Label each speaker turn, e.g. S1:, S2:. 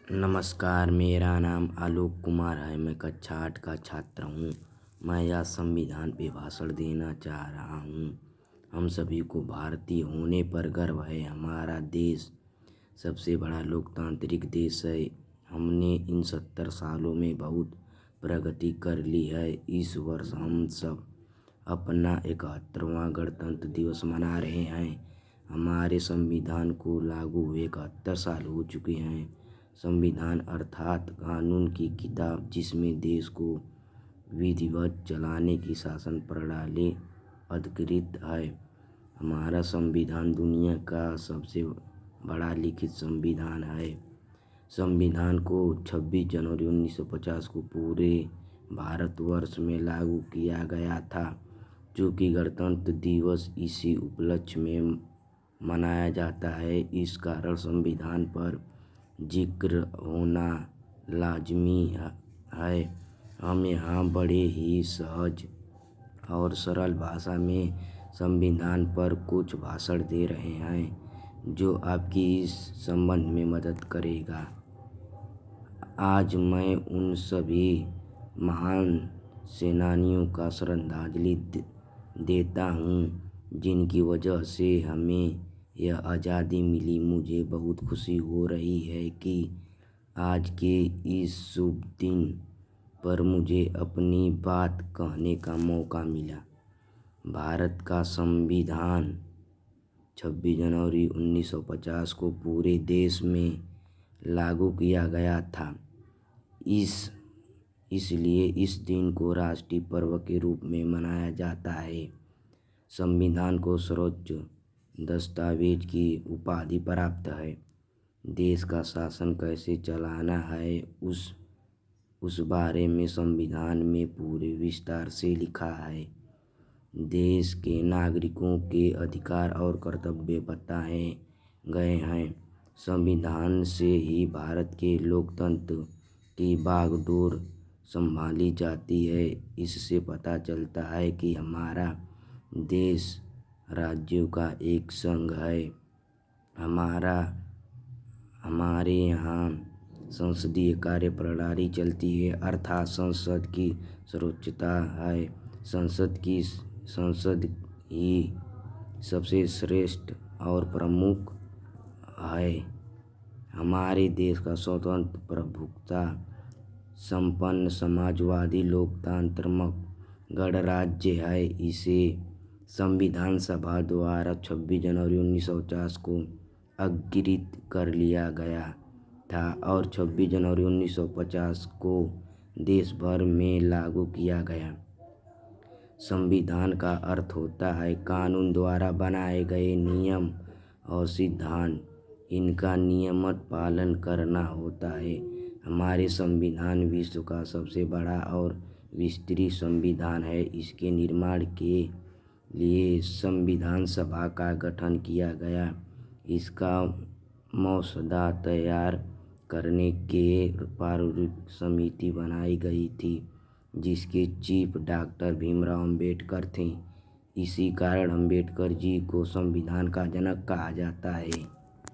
S1: नमस्कार, मेरा नाम आलोक कुमार है। मैं कक्षा 8 का छात्र हूँ। मैं यह संविधान पे भाषण देना चाह रहा हूँ। हम सभी को भारतीय होने पर गर्व है। हमारा देश सबसे बड़ा लोकतांत्रिक देश है। हमने इन 70 सालों में बहुत प्रगति कर ली है। इस वर्ष हम सब अपना 71वां गणतंत्र दिवस मना रहे हैं। हमारे संविधान को लागू हुए 71 साल हो चुके हैं। संविधान अर्थात कानून की किताब, जिसमें देश को विधिवत चलाने की शासन प्रणाली अधिकृत है। हमारा संविधान दुनिया का सबसे बड़ा लिखित संविधान है। संविधान को 26 जनवरी 1950 को पूरे भारतवर्ष में लागू किया गया था, जो कि गणतंत्र दिवस इसी उपलक्ष्य में मनाया जाता है। इस कारण संविधान पर जिक्र होना लाजमी है। हम यहाँ बड़े ही सहज और सरल भाषा में संविधान पर कुछ भाषण दे रहे हैं, जो आपकी इस संबंध में मदद करेगा। आज मैं उन सभी महान सेनानियों का श्रद्धांजलि देता हूँ, जिनकी वजह से हमें यह आज़ादी मिली। मुझे बहुत खुशी हो रही है कि आज के इस शुभ दिन पर मुझे अपनी बात कहने का मौका मिला। भारत का संविधान 26 जनवरी 1950 को पूरे देश में लागू किया गया था। इसलिए इस दिन को राष्ट्रीय पर्व के रूप में मनाया जाता है। संविधान को सर्वोच्च दस्तावेज की उपाधि प्राप्त है। देश का शासन कैसे चलाना है, उस बारे में संविधान में पूरे विस्तार से लिखा है। देश के नागरिकों के अधिकार और कर्तव्य बताए गए हैं। संविधान से ही भारत के लोकतंत्र की बागडोर संभाली जाती है। इससे पता चलता है कि हमारा देश राज्यों का एक संघ है। हमारे यहाँ संसदीय कार्य प्रणाली चलती है, अर्थात संसद की सर्वोच्चता है। संसद ही सबसे श्रेष्ठ और प्रमुख है। हमारे देश का स्वतंत्र, प्रभुत्व संपन्न, समाजवादी, लोकतांत्रिक गणराज्य है। इसे संविधान सभा द्वारा 26 जनवरी 1950 को अंगीकृत कर लिया गया था और 26 जनवरी 1950 को देश भर में लागू किया गया। संविधान का अर्थ होता है कानून द्वारा बनाए गए नियम और सिद्धांत। इनका नियमित पालन करना होता है। हमारे संविधान विश्व का सबसे बड़ा और विस्तृत संविधान है। इसके निर्माण के लिए संविधान सभा का गठन किया गया। इसका मसौदा तैयार करने के प्रारूप समिति बनाई गई थी, जिसके चीफ डॉक्टर भीमराव अम्बेडकर थे। इसी कारण अम्बेडकर जी को संविधान का जनक कहा जाता है।